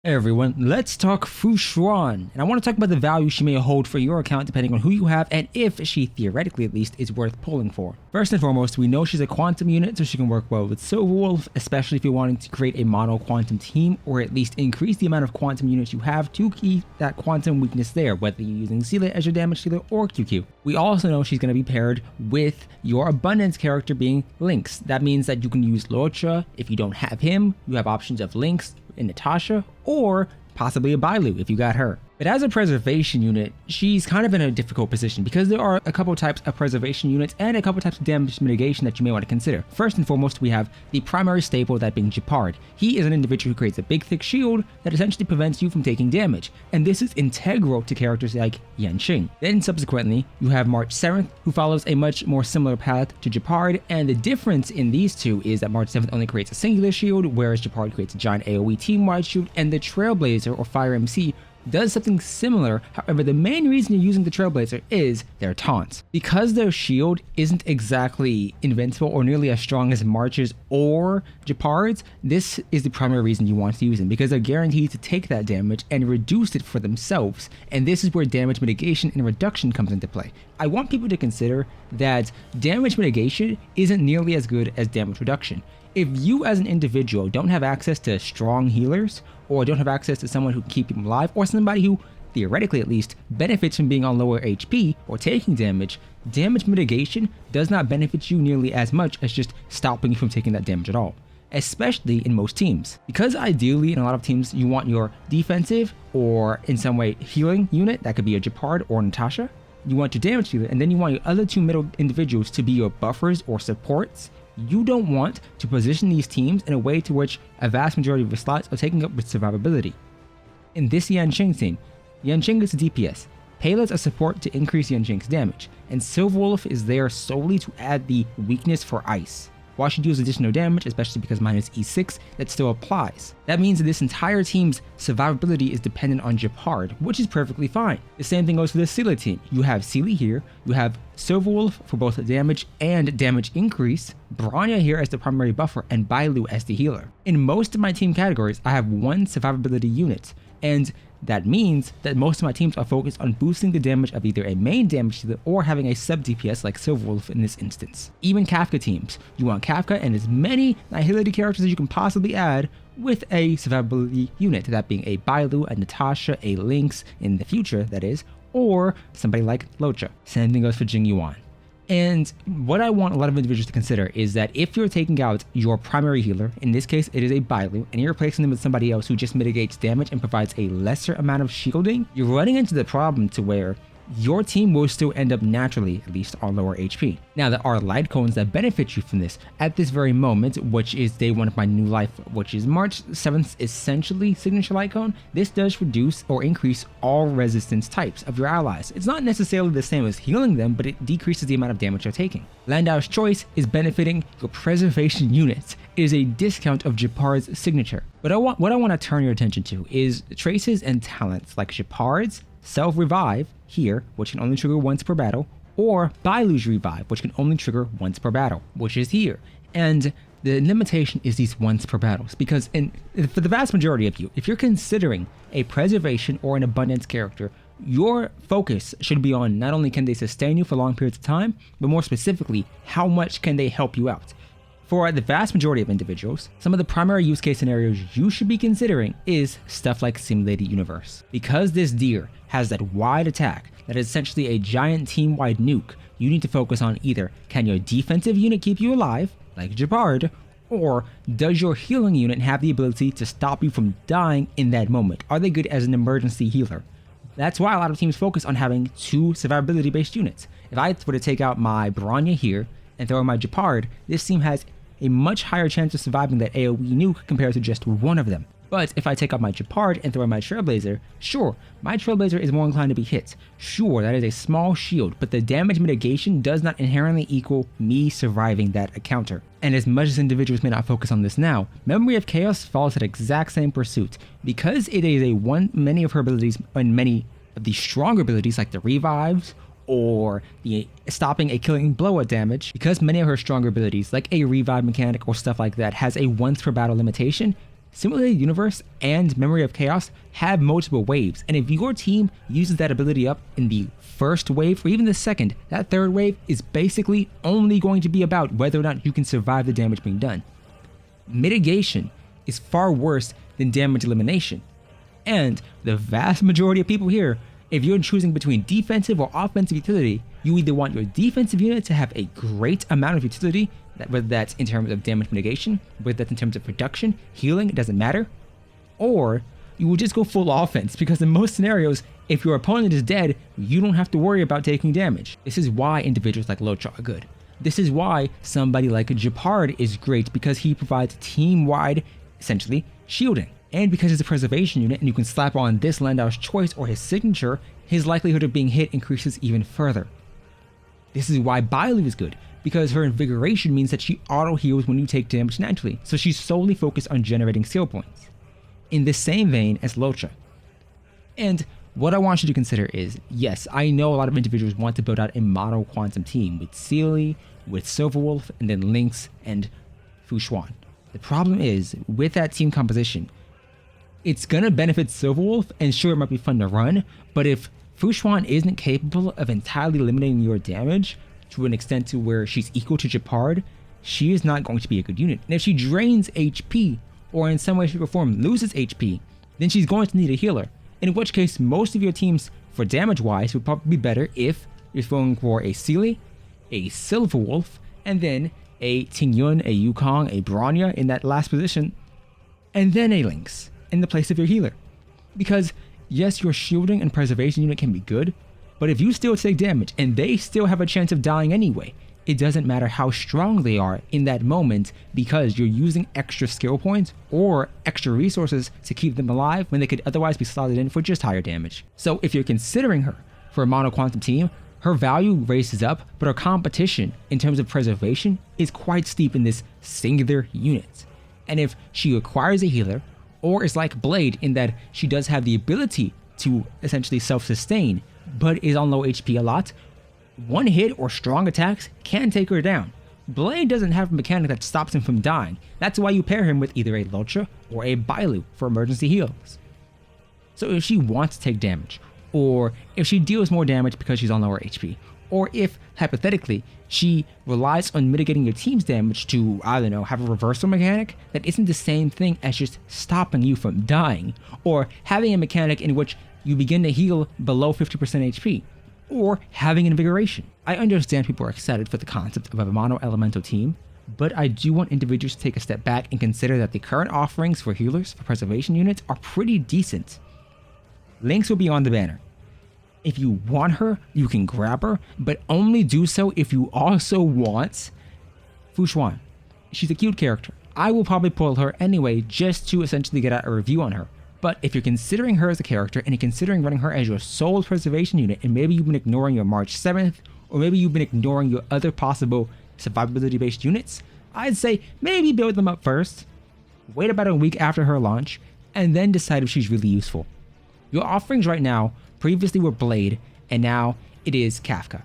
Hey everyone, let's talk Fu Xuan, and I want to talk about the value she may hold for your account depending on who you have and if she, theoretically at least, is worth pulling for. First and foremost, we know she's a quantum unit, so she can work well with Silverwolf, especially if you're wanting to create a mono quantum team, or at least increase the amount of quantum units you have to keep that quantum weakness there, whether you're using Sealer as your damage dealer or QQ. We also know she's going to be paired with your abundance character being Lynx. That means that you can use Locha. If you don't have him, you have options of Lynx and Natasha, or possibly a Bailu if you got her. But as a preservation unit, she's kind of in a difficult position because there are a couple types of preservation units and a couple types of damage mitigation that you may want to consider. First and foremost, we have the primary staple, that being Gepard. He is an individual who creates a big thick shield that essentially prevents you from taking damage, and this is integral to characters like Yanqing. Then subsequently, you have March 7th, who follows a much more similar path to Gepard, and the difference in these two is that March 7th only creates a singular shield, whereas Gepard creates a giant AoE team-wide shield, and the Trailblazer or Fire MC does something similar. However, the main reason you're using the Trailblazer is their taunts. Because their shield isn't exactly invincible or nearly as strong as March's or Gepard's, this is the primary reason you want to use them, because they're guaranteed to take that damage and reduce it for themselves, and this is where damage mitigation and reduction comes into play. I want people to consider that damage mitigation isn't nearly as good as damage reduction. If you as an individual don't have access to strong healers, or don't have access to someone who can keep you alive, or somebody who, theoretically at least, benefits from being on lower HP or taking damage, damage mitigation does not benefit you nearly as much as just stopping you from taking that damage at all, especially in most teams. Because ideally in a lot of teams you want your defensive or in some way healing unit, that could be a Gepard or Natasha, you want your damage dealer, and then you want your other two middle individuals to be your buffers or supports. You don't want to position these teams in a way to which a vast majority of your slots are taken up with survivability. In this Yanqing team, Yanqing is a DPS, Payload's a support to increase Yanqing's damage, and Silverwolf is there solely to add the weakness for ice. While she deals additional damage, especially because mine is E6, that still applies. That means that this entire team's survivability is dependent on Gepard, which is perfectly fine. The same thing goes for the Sealer team. You have Sealy here, you have Silverwolf for both damage and damage increase, Bronya here as the primary buffer, and Bailu as the healer. In most of my team categories, I have one survivability unit, and that means that most of my teams are focused on boosting the damage of either a main damage dealer or having a sub DPS like Silverwolf in this instance. Even Kafka teams, you want Kafka and as many Nihility characters as you can possibly add with a survivability unit, that being a Bailu, a Natasha, a Lynx in the future that is, or somebody like Locha. Same thing goes for Jing Yuan. And what I want a lot of individuals to consider is that if you're taking out your primary healer, in this case it is a Bailu, and you're replacing them with somebody else who just mitigates damage and provides a lesser amount of shielding, you're running into the problem to where your team will still end up naturally, at least on lower HP. Now, there are light cones that benefit you from this at this very moment, which is day one of my new life, which is March 7th, essentially signature light cone. This does reduce or increase all resistance types of your allies. It's not necessarily the same as healing them, but it decreases the amount of damage they're taking. Landau's Choice is benefiting your preservation units. It is a discount of Gepard's signature. But what I want to turn your attention to is traces and talents like Gepard's Self-Revive here, which can only trigger once per battle, or Bailu's Revive, which can only trigger once per battle, which is here. And the limitation is these once per battles, because for the vast majority of you, if you're considering a preservation or an abundance character, your focus should be on not only can they sustain you for long periods of time, but more specifically, how much can they help you out. For the vast majority of individuals, some of the primary use case scenarios you should be considering is stuff like Simulated Universe. Because this deer has that wide attack that is essentially a giant team-wide nuke, you need to focus on either can your defensive unit keep you alive, like Gepard, or does your healing unit have the ability to stop you from dying in that moment? Are they good as an emergency healer? That's why a lot of teams focus on having two survivability-based units. If I were to take out my Bronya here and throw in my Gepard, this team has a much higher chance of surviving that AoE nuke compared to just one of them. But if I take out my Gepard and throw in my Trailblazer, sure, my Trailblazer is more inclined to be hit. Sure, that is a small shield, but the damage mitigation does not inherently equal me surviving that encounter. And as much as individuals may not focus on this now, Memory of Chaos follows that exact same pursuit. Because it is many of her abilities and many of the stronger abilities like the revives or the stopping a killing blow at damage, because many of her stronger abilities like a revive mechanic or stuff like that has a once per battle limitation, Simulated Universe and Memory of Chaos have multiple waves, and if your team uses that ability up in the first wave or even the second, that third wave is basically only going to be about whether or not you can survive the damage being done. Mitigation is far worse than damage elimination, and the vast majority of people here, if you're choosing between defensive or offensive utility, you either want your defensive unit to have a great amount of utility, whether that's in terms of damage mitigation, whether that's in terms of production, healing, it doesn't matter, or you will just go full offense, because in most scenarios, if your opponent is dead, you don't have to worry about taking damage. This is why individuals like Locha are good. This is why somebody like Japard is great, because he provides team-wide, essentially, shielding. And because it's a preservation unit and you can slap on this Landau's choice or his signature, his likelihood of being hit increases even further. This is why Bailu is good, because her invigoration means that she auto heals when you take damage naturally, so she's solely focused on generating skill points, in the same vein as Locha. And what I want you to consider is, yes, I know a lot of individuals want to build out a mono quantum team with Sealy, with Silverwolf, and then Lynx and Fu Xuan. The problem is, with that team composition, it's gonna benefit Silverwolf, and sure, it might be fun to run, but if Fu Xuan isn't capable of entirely eliminating your damage to an extent to where she's equal to Japard, she is not going to be a good unit. And if she drains HP, or in some way, shape, or form loses HP, then she's going to need a healer. In which case, most of your teams, for damage-wise, would probably be better if you're going for a Sealy, a Silverwolf, and then a Tingyun, a Yukong, a Bronya in that last position, and then a Lynx in the place of your healer. Because yes, your shielding and preservation unit can be good, but if you still take damage and they still have a chance of dying anyway, it doesn't matter how strong they are in that moment, because you're using extra skill points or extra resources to keep them alive when they could otherwise be slotted in for just higher damage. So if you're considering her for a mono quantum team, her value raises up, but her competition in terms of preservation is quite steep in this singular unit. And if she acquires a healer, or is like Blade in that she does have the ability to essentially self-sustain, but is on low HP a lot, one hit or strong attacks can take her down. Blade doesn't have a mechanic that stops him from dying. That's why you pair him with either a Locha or a Bailu for emergency heals. So if she wants to take damage, or if she deals more damage because she's on lower HP, or if, hypothetically, she relies on mitigating your team's damage to, I don't know, have a reversal mechanic that isn't the same thing as just stopping you from dying, or having a mechanic in which you begin to heal below 50% HP, or having invigoration. I understand people are excited for the concept of a mono elemental team, but I do want individuals to take a step back and consider that the current offerings for healers for preservation units are pretty decent. Lynx will be on the banner. If you want her, you can grab her, but only do so if you also want Fu Xuan. She's a cute character. I will probably pull her anyway just to essentially get out a review on her. But if you're considering her as a character and you're considering running her as your sole preservation unit, and maybe you've been ignoring your March 7th, or maybe you've been ignoring your other possible survivability based units, I'd say maybe build them up first, wait about a week after her launch, and then decide if she's really useful. Your offerings right now previously were Blade, and now it is Kafka.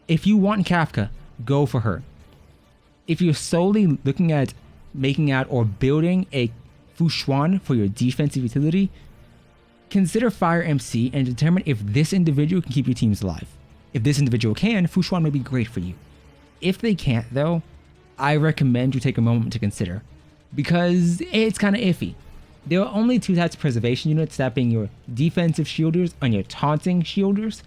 If you want Kafka, go for her. If you're solely looking at making out or building a Fu Xuan for your defensive utility, consider Fire MC and determine if this individual can keep your teams alive. If this individual can, Fu Xuan may be great for you. If they can't though, I recommend you take a moment to consider, because it's kind of iffy. There are only two types of preservation units, that being your defensive shielders and your taunting shielders.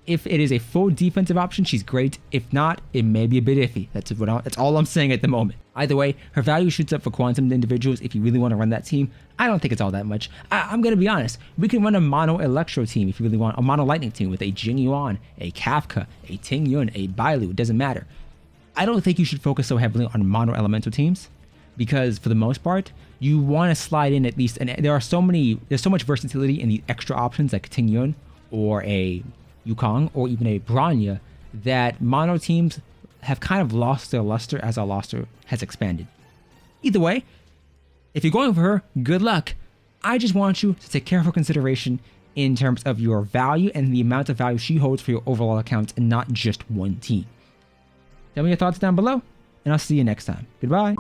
If it is a full defensive option, she's great. If not, it may be a bit iffy. That's all I'm saying at the moment. Either way, her value shoots up for quantum individuals if you really want to run that team. I don't think it's all that much. I'm going to be honest. We can run a mono Electro team if you really want, a mono Lightning team with a Jing Yuan, a Kafka, a Ting Yun, a Bailu. It doesn't matter. I don't think you should focus so heavily on mono elemental teams, because for the most part, you want to slide in at least, and there's so much versatility in the extra options like Ting Yun or a Yukong or even a Bronya, that mono teams have kind of lost their luster as our luster has expanded. Either way, if you're going for her, good luck. I just want you to take careful consideration in terms of your value and the amount of value she holds for your overall account, and not just one team. Tell me your thoughts down below, and I'll see you next time. Goodbye.